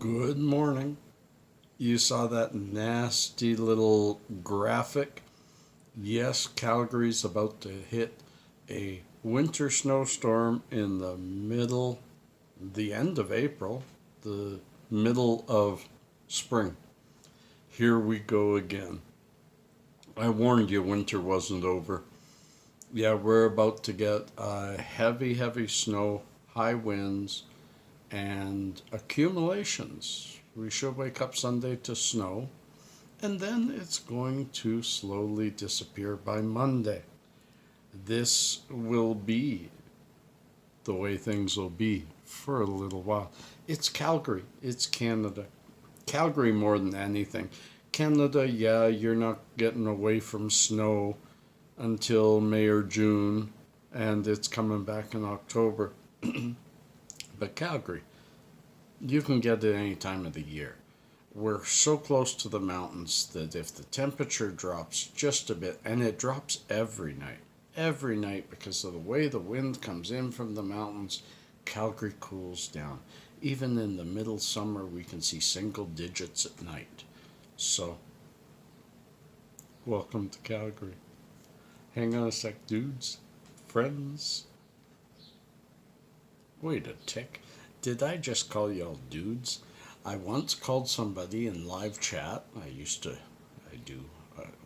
Good morning. You saw that nasty little graphic? Yes, Calgary's about to hit a winter snowstorm in the end of April, the middle of spring. Here we go again. I warned you winter wasn't over. Yeah, we're about to get heavy, heavy snow, high winds, and accumulations. We should wake up Sunday to snow, and then it's going to slowly disappear by Monday. This will be the way things will be for a little while. It's Calgary, it's Canada. Calgary more than anything. Canada, yeah, you're not getting away from snow until May or June, and it's coming back in October. But Calgary, you can get it any time of the year. We're so close to the mountains that if the temperature drops just a bit, and it drops every night because of the way the wind comes in from the mountains, Calgary cools down. Even in the middle summer, we can see single digits at night. So, welcome to Calgary. Hang on a sec, dudes, friends. Wait a tick. Did I just call y'all dudes? I once called somebody in live chat. I do,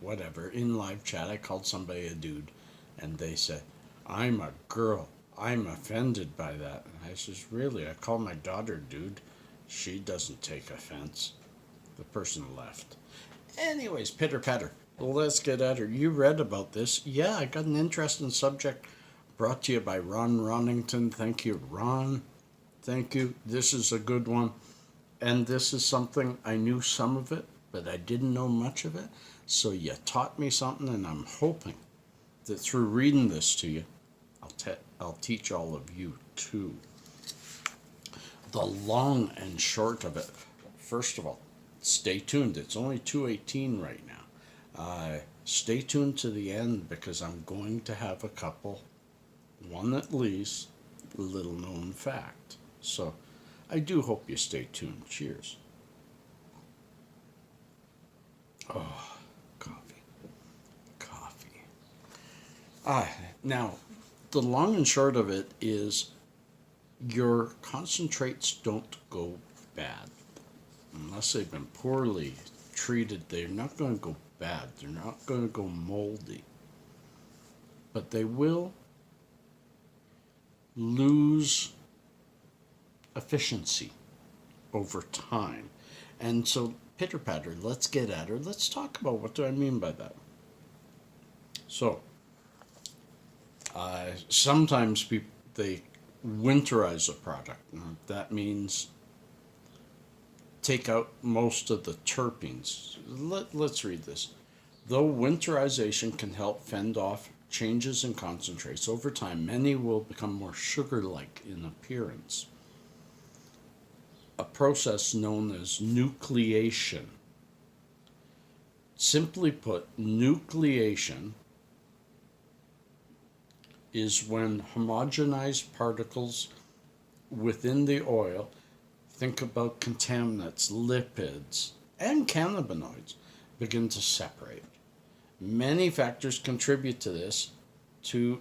whatever. In live chat, I called somebody a dude, and they said, I'm a girl. I'm offended by that. And I says, really? I call my daughter dude. She doesn't take offense. The person left. Anyways, pitter patter. Let's get at her. You read about this. Yeah, I got an interesting subject brought to you by Ron Ronington. Thank you, Ron. Thank you. This is a good one. And this is something I knew some of it, but I didn't know much of it. So you taught me something, and I'm hoping that through reading this to you, I'll teach all of you too. The long and short of it. First of all, stay tuned. It's only 2:18 right now. Stay tuned to the end because I'm going to have a couple, one at least, little known fact. So I do hope you stay tuned. Cheers. Oh, coffee. Coffee. Now, the long and short of it is your concentrates don't go bad. Unless they've been poorly treated, they're not going to go bad. They're not going to go moldy. But they will lose efficiency over time. And so, pitter patter, let's get at her. Let's talk about what do I mean by that. So, sometimes people, they winterize a product. That means take out most of the terpenes. Let's read this. Though winterization can help fend off changes in concentrates over time, many will become more sugar-like in appearance. A process known as nucleation. Simply put, nucleation is when homogenized particles within the oil, think about contaminants, lipids, and cannabinoids, begin to separate. Many factors contribute to this, or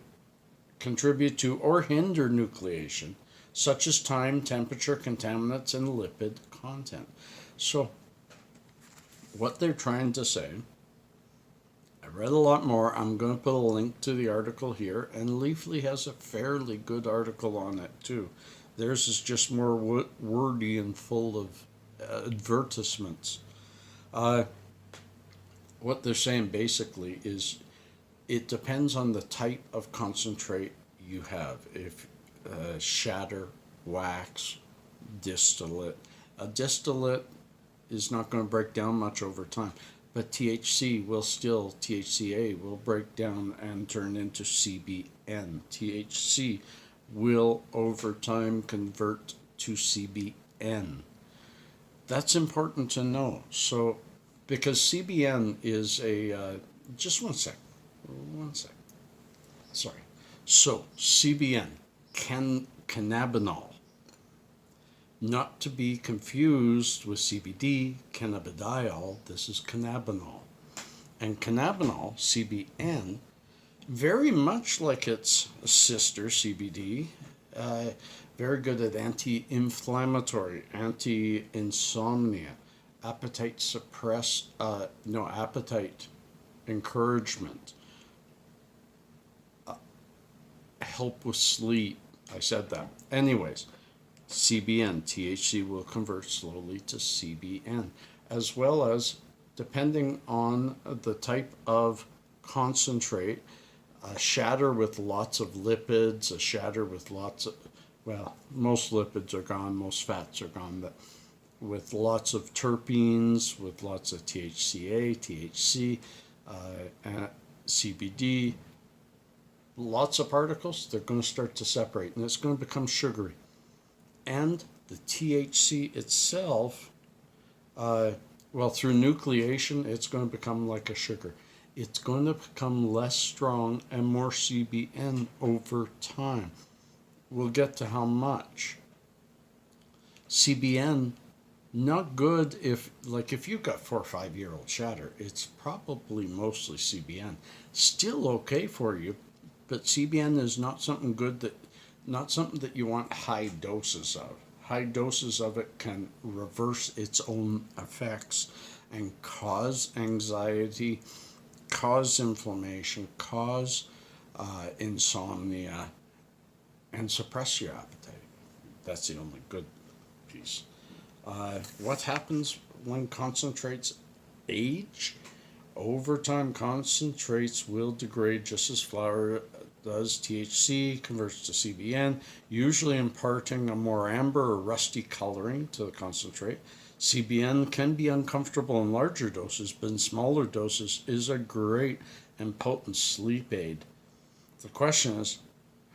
hinder nucleation, such as time, temperature, contaminants, and lipid content. So, what they're trying to say, I read a lot more. I'm going to put a link to the article here, and Leafly has a fairly good article on it too. Theirs is just more wordy and full of advertisements. What they're saying basically is it depends on the type of concentrate you have. If shatter, wax, distillate. A distillate is not going to break down much over time, but THCA will break down and turn into CBN. THC will over time convert to CBN. That's important to know. So, because CBN is just one sec. Sorry. So, CBN, cannabinol, Not to be confused with CBD, cannabidiol. This is cannabinol. And cannabinol, CBN, very much like its sister CBD, very good at anti-inflammatory, anti-insomnia, appetite encouragement, help with sleep. I said that. Anyways, CBN, THC will convert slowly to CBN, as well as, depending on the type of concentrate, a shatter with lots of lipids, a shatter with lots of, well, most lipids are gone, most fats are gone, but with lots of terpenes, with lots of THCA, THC, and CBD, lots of particles, they're going to start to separate and it's going to become sugary. And the THC itself, through nucleation, it's going to become like a sugar. It's going to become less strong and more CBN over time. We'll get to how much. CBN, not good if you've got 4 or 5 year old shatter, it's probably mostly CBN. Still okay for you, but CBN is not something that you want high doses of. High doses of it can reverse its own effects and cause anxiety, cause inflammation, cause insomnia, and suppress your appetite. That's the only good piece. What happens when concentrates age? Over time, concentrates will degrade just as flower does. THC converts to CBN, usually imparting a more amber or rusty coloring to the concentrate. CBN can be uncomfortable in larger doses, but in smaller doses is a great and potent sleep aid. The question is,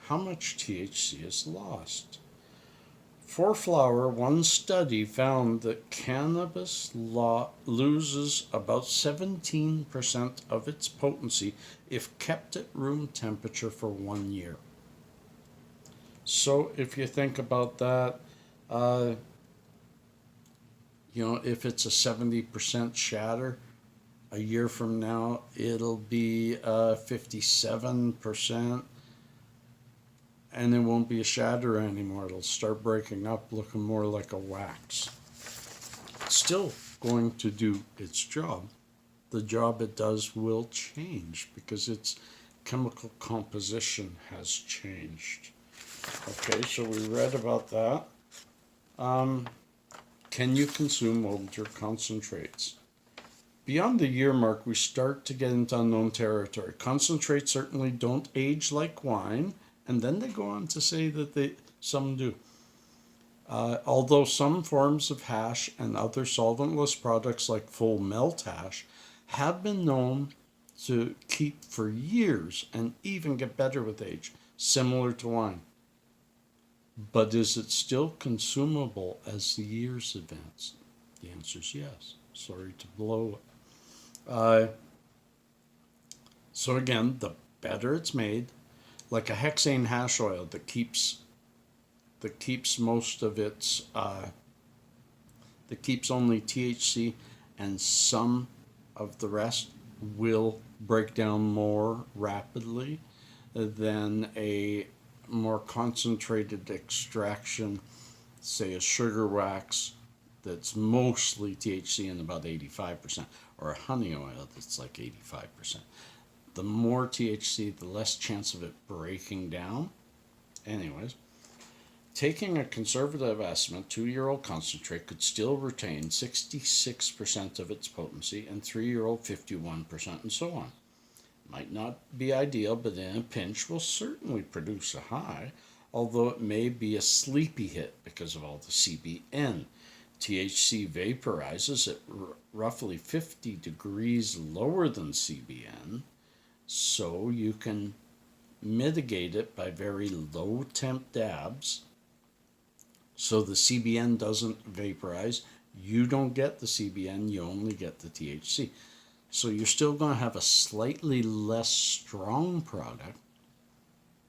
how much THC is lost? For flower, one study found that cannabis loses about 17% of its potency if kept at room temperature for 1 year. So if you think about that, if it's a 70% shatter, a year from now, it'll be 57%. And it won't be a shatter anymore. It'll start breaking up, looking more like a wax. It's still going to do its job. The job it does will change because its chemical composition has changed. Okay, so we read about that. Can you consume older concentrates? Beyond the year mark, we start to get into unknown territory. Concentrates certainly don't age like wine. And then they go on to say that some do. Although some forms of hash and other solventless products like full melt hash have been known to keep for years and even get better with age, similar to wine. But is it still consumable as the years advance? The answer is yes. Sorry to blow it. So again, the better it's made, like a hexane hash oil that keeps most of its that keeps only THC, and some of the rest will break down more rapidly than a more concentrated extraction, say a sugar wax that's mostly THC and about 85%, or a honey oil that's like 85%. The more THC, the less chance of it breaking down. Anyways, taking a conservative estimate, 2-year-old concentrate could still retain 66% of its potency, and 3-year-old 51%, and so on. Might not be ideal, but in a pinch will certainly produce a high, although it may be a sleepy hit because of all the CBN. THC vaporizes at roughly 50 degrees lower than CBN, so you can mitigate it by very low temp dabs. So the CBN doesn't vaporize. You don't get the CBN, you only get the THC. So you're still going to have a slightly less strong product,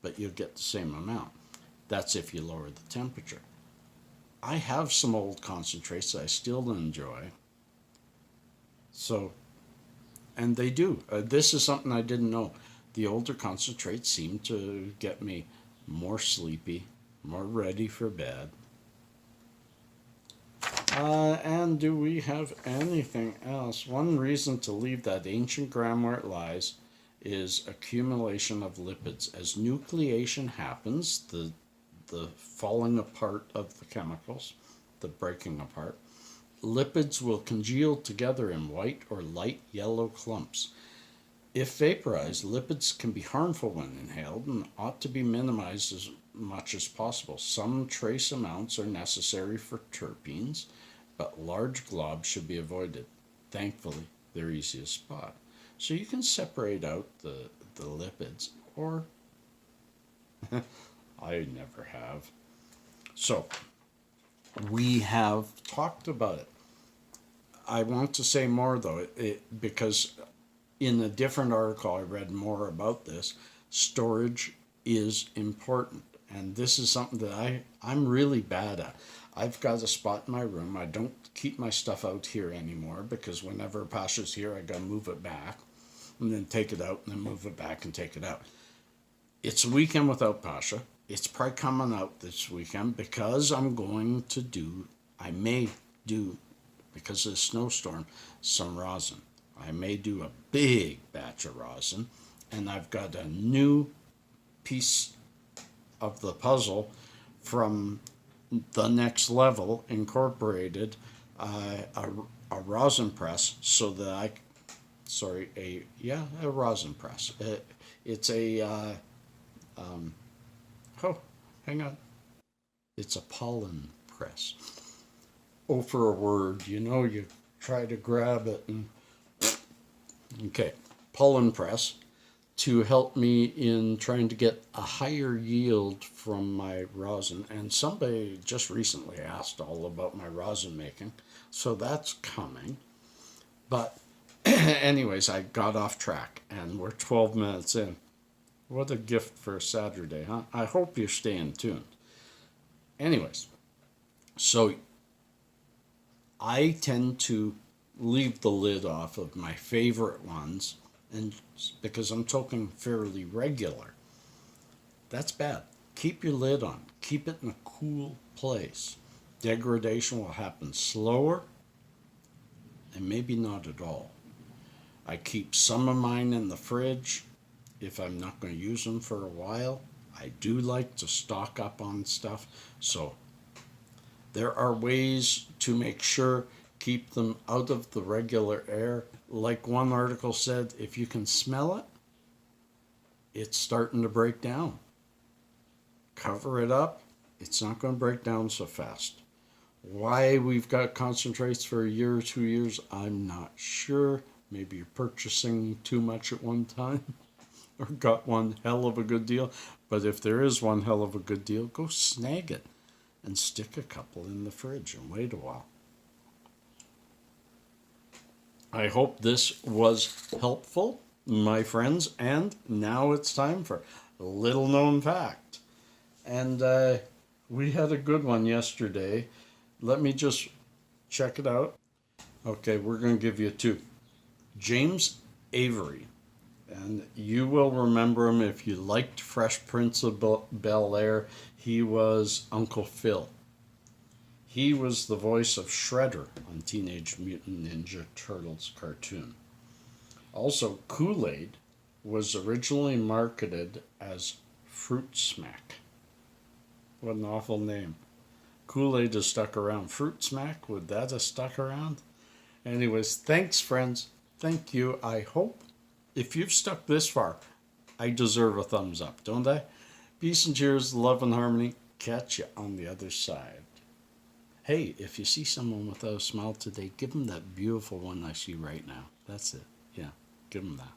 but you'll get the same amount. That's if you lower the temperature. I have some old concentrates that I still enjoy. So, and they do. This is something I didn't know. The older concentrates seem to get me more sleepy, more ready for bed. And do we have anything else? One reason to leave that ancient gram where it lies is accumulation of lipids. As nucleation happens, the falling apart of the chemicals, the breaking apart, lipids will congeal together in white or light yellow clumps. If vaporized, lipids can be harmful when inhaled and ought to be minimized as much as possible. Some trace amounts are necessary for terpenes, but large globs should be avoided. Thankfully, they're easy to spot. So you can separate out the lipids, or I never have. So we have talked about it. I want to say more though, because in a different article I read more about this. Storage is important, and this is something that I'm really bad at. I've got a spot in my room. I don't keep my stuff out here anymore because whenever Pasha's here, I gotta move it back and then take it out and then move it back and take it out. It's a weekend without Pasha. It's probably coming out this weekend because I may do, because of the snowstorm, some rosin. I may do a big batch of rosin, and I've got a new piece of the puzzle from the next level incorporated, a rosin press, so that a rosin press. It's a hang on, it's a pollen press. Oh, for a word, you try to grab it and okay, pollen press, to help me in trying to get a higher yield from my rosin. And somebody just recently asked all about my rosin making, so that's coming. But anyways, I got off track and we're 12 minutes in. What a gift for a Saturday, huh? I hope you're staying tuned. Anyways, so I tend to leave the lid off of my favorite ones, and because I'm talking fairly regular. That's bad. Keep your lid on. Keep it in a cool place. Degradation will happen slower and maybe not at all. I keep some of mine in the fridge if I'm not going to use them for a while. I do like to stock up on stuff, so there are ways to make sure keep them out of the regular air. Like one article said, if you can smell it, it's starting to break down. Cover it up. It's not going to break down so fast. Why we've got concentrates for a year or 2 years, I'm not sure. Maybe you're purchasing too much at one time or got one hell of a good deal. But if there is one hell of a good deal, go snag it and stick a couple in the fridge and wait a while. I hope this was helpful, my friends, and now it's time for a little known fact. And we had a good one yesterday. Let me just check it out. Okay, we're going to give you two. James Avery, and you will remember him if you liked Fresh Prince of Bel-Air. He was Uncle Phil. He was the voice of Shredder on Teenage Mutant Ninja Turtles cartoon. Also, Kool-Aid was originally marketed as Fruit Smack. What an awful name. Kool-Aid has stuck around. Fruit Smack, would that have stuck around? Anyways, thanks, friends. Thank you. I hope if you've stuck this far, I deserve a thumbs up, don't I? Peace and cheers, love and harmony. Catch you on the other side. Hey, if you see someone without a smile today, give them that beautiful one I see right now. That's it. Yeah, give them that.